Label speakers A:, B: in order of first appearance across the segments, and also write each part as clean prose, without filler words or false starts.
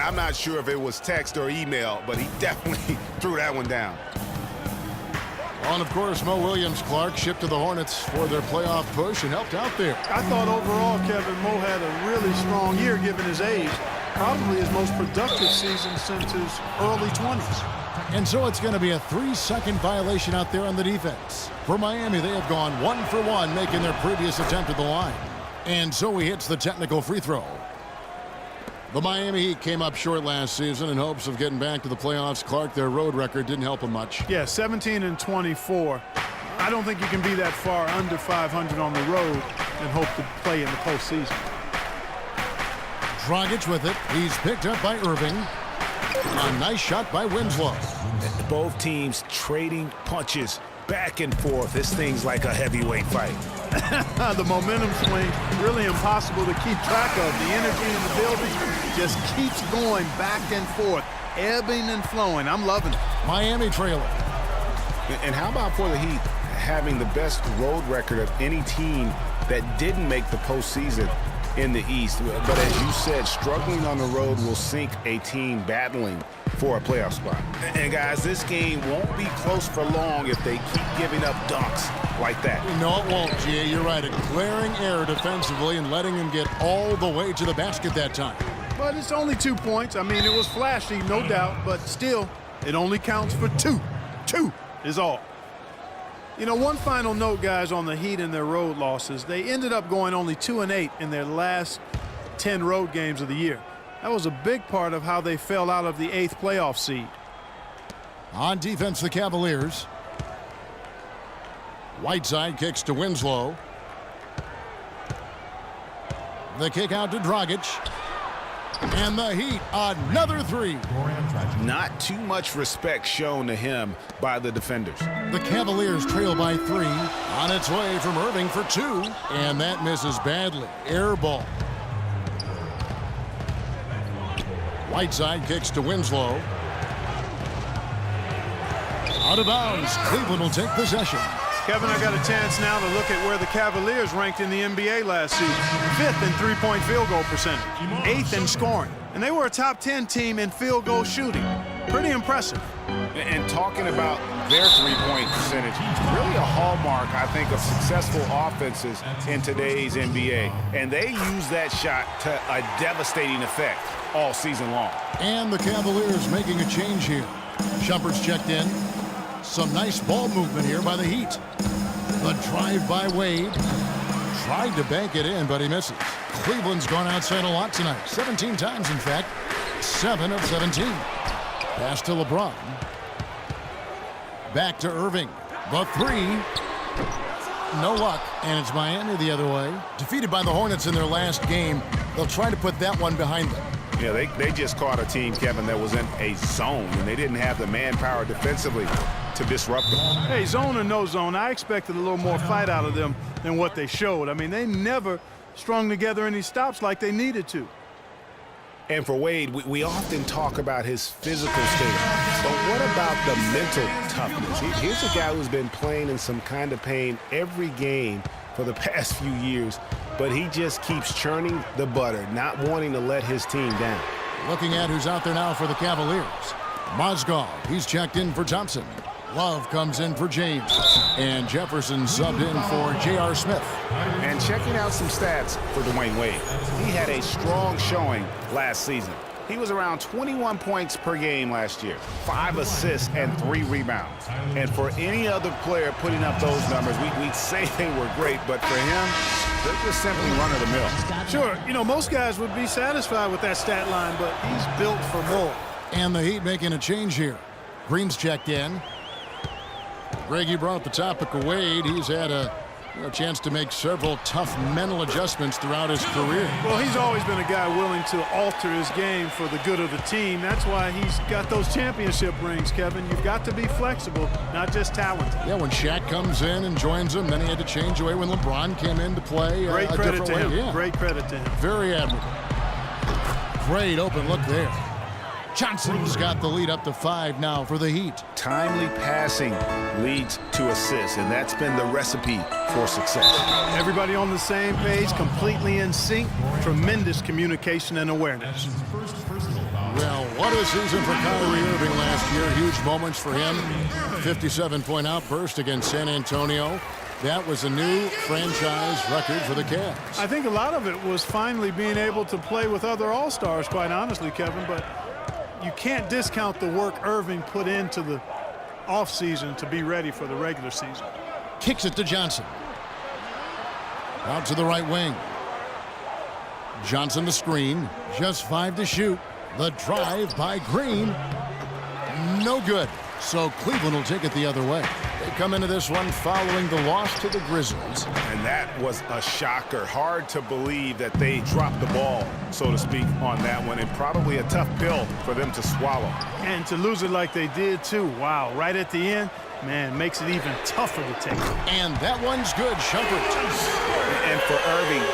A: I'm not sure if it was text or email, but he definitely threw that one down.
B: Well, and of course, Mo Williams, Clark, shipped to the Hornets for their playoff push and helped out there.
C: I thought overall, Kevin, Mo had a really strong year given his age. Probably his most productive season since his early 20s.
B: And so it's going to be a 3-second violation out there on the defense. For Miami, they have gone 1 for 1, making their previous attempt at the line. And so he hits the technical free throw. The Miami Heat came up short last season in hopes of getting back to the playoffs. Clark, their road record didn't help them much.
C: Yeah, 17-24. I don't think you can be that far under 500 on the road and hope to play in the postseason.
B: Dragic with it. He's picked up by Irving. A nice shot by Winslow.
A: Both teams trading punches back and forth. This thing's like a heavyweight fight.
C: The momentum swing, really impossible to keep track of. The energy in the building just keeps going back and forth, ebbing and flowing. I'm loving it.
B: Miami trailing.
A: And how about for the Heat having the best road record of any team that didn't make the postseason in the East? But as you said, struggling on the road will sink a team battling for a playoff spot. And guys, this game won't be close for long if they keep giving up dunks like that.
B: No, it won't, G. You're right. A glaring error defensively and letting him get all the way to the basket that time.
C: But it's only 2 points. I mean, it was flashy, no doubt, but still, it only counts for 2. 2 is all. You know, one final note, guys, on the Heat and their road losses. They ended up going only 2-8 in their last 10 road games of the year. That was a big part of how they fell out of the 8th playoff seed.
B: On defense, the Cavaliers. Whiteside kicks to Winslow. The kick out to Dragic. And the Heat, another 3.
A: Not too much respect shown to him by the defenders.
B: The Cavaliers trail by 3. On its way from Irving for 2. And that misses badly. Air ball. Whiteside kicks to Winslow. Out of bounds. Cleveland will take possession.
C: Kevin, I got a chance now to look at where the Cavaliers ranked in the NBA last season. 5th in three-point field goal percentage, 8th in scoring. And they were a top 10 team in field goal shooting. Pretty impressive.
A: And talking about their three-point percentage, really a hallmark, I think, of successful offenses in today's NBA. And they use that shot to a devastating effect all season long.
B: And the Cavaliers making a change here. Shumpert's checked in. Some nice ball movement here by the Heat. The drive by Wade. Tried to bank it in, but he misses. Cleveland's gone outside a lot tonight. 17 times, in fact. 7 of 17. Pass to LeBron. Back to Irving. The 3. No luck. And it's Miami the other way. Defeated by the Hornets in their last game. They'll try to put that one behind them.
A: Yeah, they just caught a team, Kevin, that was in a zone, and they didn't have the manpower defensively to disrupt them.
C: Hey, zone or no zone, I expected a little more fight out of them than what they showed. I mean, they never strung together any stops like they needed to.
A: And for Wade, we often talk about his physical state, but what about the mental toughness? Here's a guy who's been playing in some kind of pain every game for the past few years, but he just keeps churning the butter, not wanting to let his team down.
B: Looking at who's out there now for the Cavaliers. Mozgov, he's checked in for Thompson. Love comes in for James. And Jefferson subbed in for J.R. Smith.
A: And checking out some stats for Dwayne Wade. He had a strong showing last season. He was around 21 points per game last year, 5 assists and 3 rebounds. And for any other player putting up those numbers, we'd say they were great, but for him, they're just simply run-of-the-mill.
C: Sure, you know, most guys would be satisfied with that stat line, but he's built for more.
B: And the Heat making a change here. Green's checked in. Greg, you brought up the topic of Wade. He's had a chance to make several tough mental adjustments throughout his career.
C: Well, he's always been a guy willing to alter his game for the good of the team. That's why he's got those championship rings, Kevin. You've got to be flexible, not just talented.
B: Yeah, when Shaq comes in and joins him, then he had to change away when LeBron came in to play
C: Great
B: a
C: credit
B: different
C: to
B: way.
C: him.
B: Yeah.
C: Great credit to him.
B: Very admirable. Great open look there. Johnson's got the lead up to 5 now for the Heat.
A: Timely passing leads to assists, and that's been the recipe for success.
C: Everybody on the same page, completely in sync. Tremendous communication and awareness.
B: Well, what a season for Kyrie Irving last year. Huge moments for him. 57-point outburst against San Antonio. That was a new franchise record for the Cavs.
C: I think a lot of it was finally being able to play with other All-Stars, quite honestly, Kevin, but you can't discount the work Irving put into the offseason to be ready for the regular season.
B: Kicks it to Johnson. Out to the right wing. Johnson the screen. Just 5 to shoot. The drive by Green. No good. So Cleveland will take it the other way. They come into this one following the loss to the Grizzlies.
A: And that was a shocker. Hard to believe that they dropped the ball, so to speak, on that one. And probably a tough pill for them to swallow.
C: And to lose it like they did, too. Wow, right at the end, man, makes it even tougher to take.
B: And that one's good, Shumpert.
A: And for Irving,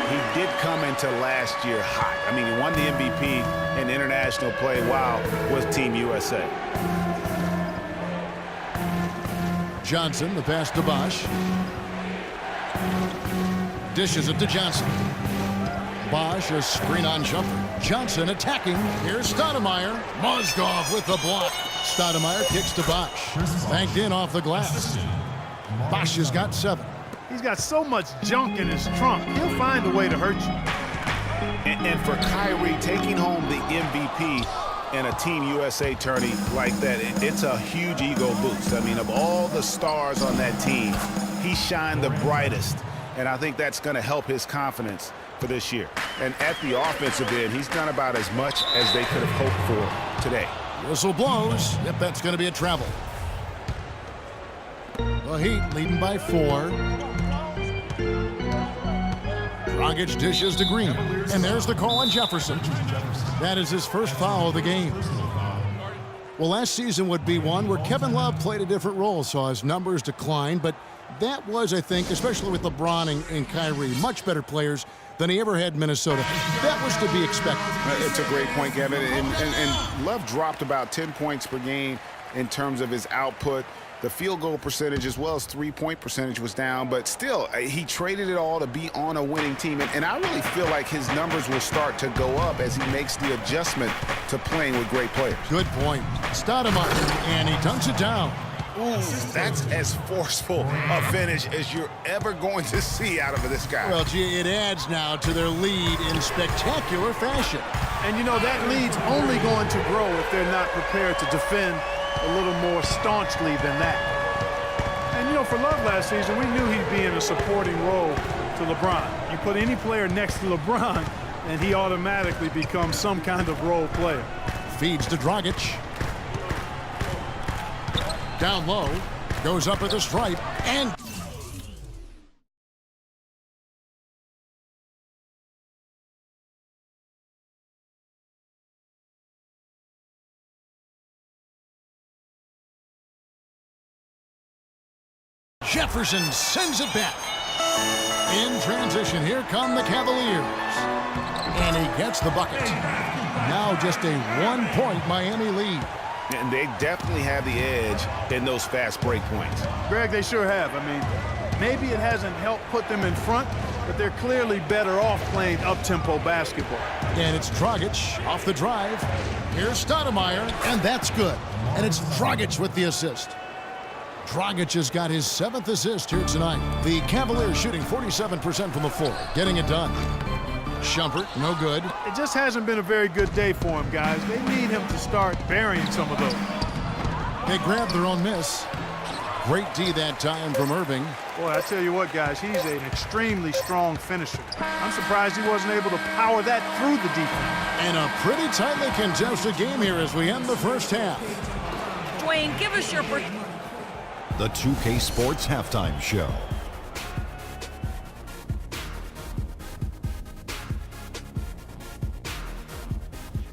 A: he did come into last year hot. I mean, he won the MVP in international play while with Team USA.
B: Johnson, the pass to Bosh. Dishes it to Johnson. Bosh, a screen on Shumpert. Johnson attacking. Here's Stoudemire. Mozgov with the block. Stoudemire kicks to Bosh. Banked in off the glass. Bosh has got 7.
C: He's got so much junk in his trunk. He'll find a way to hurt you.
A: And for Kyrie, taking home the MVP in a Team USA tourney like that, it's a huge ego boost. I mean, of all the stars on that team, he shined the brightest. And I think that's going to help his confidence for this year. And at the offensive end, he's done about as much as they could have hoped for today.
B: Whistle blows. Yep, that's going to be a travel. The Heat leading by 4. Dragic dishes to Green. And there's the call on Jefferson. That is his first foul of the game. Well, last season would be one where Kevin Love played a different role, saw his numbers decline, but that was, I think, especially with LeBron and Kyrie, much better players than he ever had in Minnesota. That was to be expected.
A: It's a great point, Kevin. And Love dropped about 10 points per game in terms of his output. The field goal percentage as well as three-point percentage was down, but still, he traded it all to be on a winning team. And I really feel like his numbers will start to go up as he makes the adjustment to playing with great players.
B: Good point. Stoudemire, and he dunks it down.
A: Ooh, that's as forceful a finish as you're ever going to see out of this guy.
B: Well, gee, it adds now to their lead in spectacular fashion.
C: And, you know, that lead's only going to grow if they're not prepared to defend a little more staunchly than that. And, you know, for Love last season, we knew he'd be in a supporting role to LeBron. You put any player next to LeBron, and he automatically becomes some kind of role player.
B: Feeds to Dragic. Down low. Goes up at the stripe. And Jefferson sends it back. In transition, here come the Cavaliers. And he gets the bucket. Now just a 1-point Miami lead.
A: And they definitely have the edge in those fast break points.
C: Greg, they sure have. I mean, maybe it hasn't helped put them in front, but they're clearly better off playing up-tempo basketball.
B: And it's Dragic off the drive. Here's Stoudemire, and that's good. And it's Dragic with the assist. Dragic has got his 7th assist here tonight. The Cavaliers shooting 47% from the floor, getting it done. Shumpert, no good.
C: It just hasn't been a very good day for him, guys. They need him to start burying some of those.
B: They grab their own miss. Great D that time from Irving.
C: Boy, I tell you what, guys, he's an extremely strong finisher. I'm surprised he wasn't able to power that through the defense.
B: And a pretty tightly contested game here as we end the first half.
D: Dwayne, give us your...
E: The 2K Sports Halftime Show.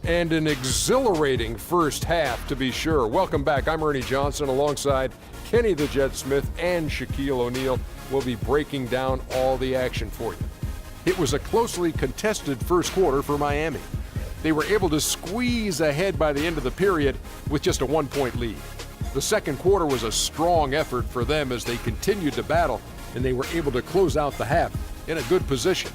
F: And an exhilarating first half, to be sure. Welcome back. I'm Ernie Johnson alongside Kenny the Jet Smith and Shaquille O'Neal. We'll be breaking down all the action for you. It was a closely contested first quarter for Miami. they were able to squeeze ahead by the end of the period with just a 1-point lead. The second quarter was a strong effort for them as they continued to battle, and they were able to close out the half in a good position.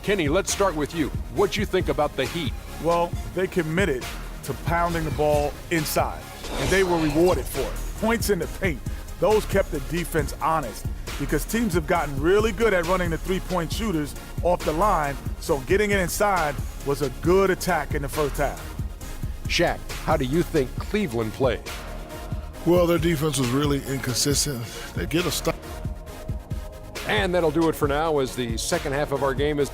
F: Kenny, let's start with you. What'd you think about the Heat?
G: Well, they committed to pounding the ball inside, and they were rewarded for it. Points in the paint, those kept the defense honest because teams have gotten really good at running the three-point shooters off the line, so getting it inside was a good attack in the first half.
F: Shaq, how do you think Cleveland played?
H: Well, their defense was really inconsistent. They get a stop.
F: And that'll do it for now as the second half of our game is.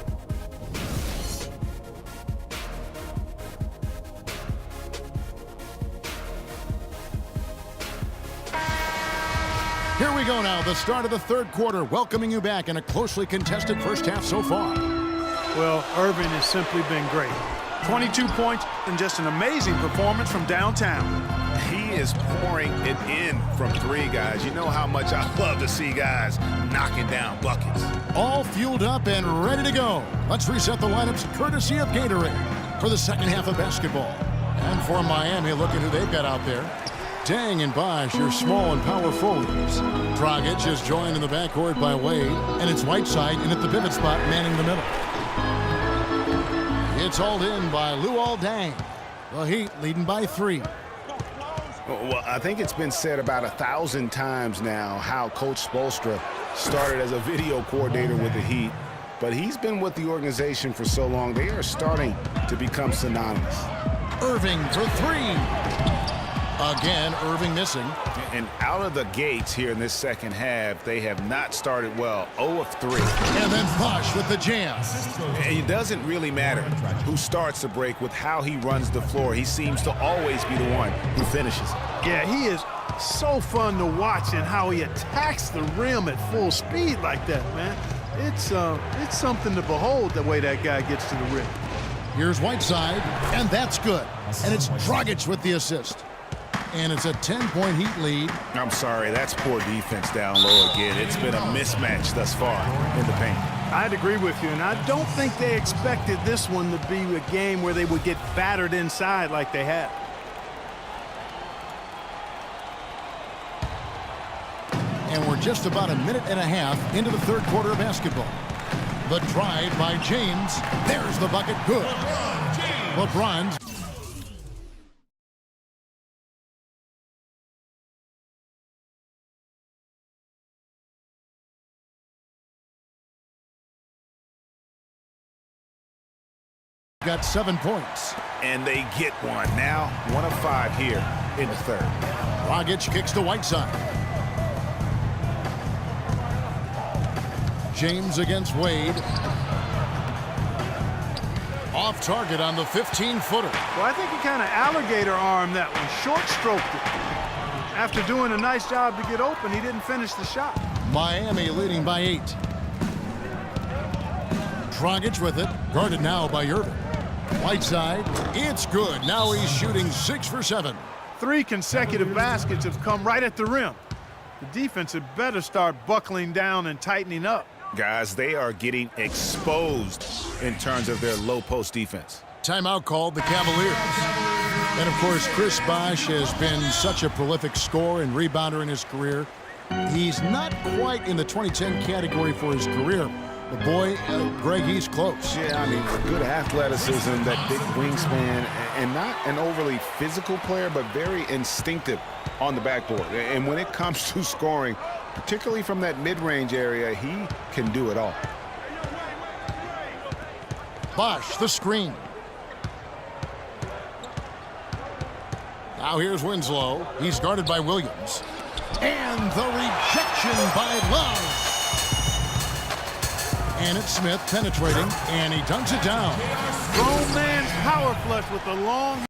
B: Here we go now, the start of the third quarter, welcoming you back in a closely contested first half so far.
C: Well, Irving has simply been great. 22 points and just an amazing performance from downtown.
A: He is pouring it in from three, guys. You know how much I love to see guys knocking down buckets.
B: All fueled up and ready to go. Let's reset the lineups courtesy of Gatorade for the second half of basketball. And for Miami, look at who they've got out there. Dang and Bosh, your small and power forwards. Dragic is joined in the backcourt by Wade, and it's Whiteside in at the pivot spot, manning the middle. It's hauled in by Luol Deng. The Heat leading by 3.
A: Well, I think it's been said about 1,000 times now how Coach Spoelstra started as a video coordinator with the Heat, but he's been with the organization for so long, they are starting to become synonymous.
B: Irving for 3. Again, Irving missing.
A: And out of the gates here in this second half, they have not started well. 0 of 3.
B: And then Bosh with the jam.
A: And it doesn't really matter who starts the break with how he runs the floor. He seems to always be the one who finishes it.
C: Yeah, he is so fun to watch and how he attacks the rim at full speed like that, man. It's something to behold the way that guy gets to the rim.
B: Here's Whiteside, and that's good. And it's Dragic with the assist. And it's a 10-point Heat lead.
A: I'm sorry, that's poor defense down low again. It's been a mismatch thus far in the paint.
C: I'd agree with you, and I don't think they expected this one to be a game where they would get battered inside like they have.
B: And we're just about a minute and a half into the third quarter of basketball. The drive by James. There's the bucket. Good. LeBron's. Got 7 points.
A: And they get one. Now 1 of 5 here in the third.
B: Dragic kicks to Whiteside. James against Wade. Off target on the 15-footer.
C: Well, I think he kind of alligator armed that one, short stroked it. After doing a nice job to get open, he didn't finish the shot.
B: Miami leading by 8. Dragic with it, guarded now by Irving. Whiteside, it's good. Now he's shooting 6 for 7.
C: 3 consecutive baskets have come right at the rim. The defense had better start buckling down and tightening up.
A: Guys, they are getting exposed in terms of their low post defense.
B: Timeout called the Cavaliers. And of course, Chris Bosh has been such a prolific scorer and rebounder in his career. He's not quite in the 2010 category for his career. But boy, Greg, he's close.
A: Yeah, I mean, good athleticism, that big wingspan, and not an overly physical player, but very instinctive on the backboard. And when it comes to scoring, particularly from that mid-range area, he can do it all.
B: Bosh, the screen. Now here's Winslow. He's guarded by Williams. And the rejection by Love. And it's Smith penetrating, and he dunks it down.
C: Grown man's power flush with a long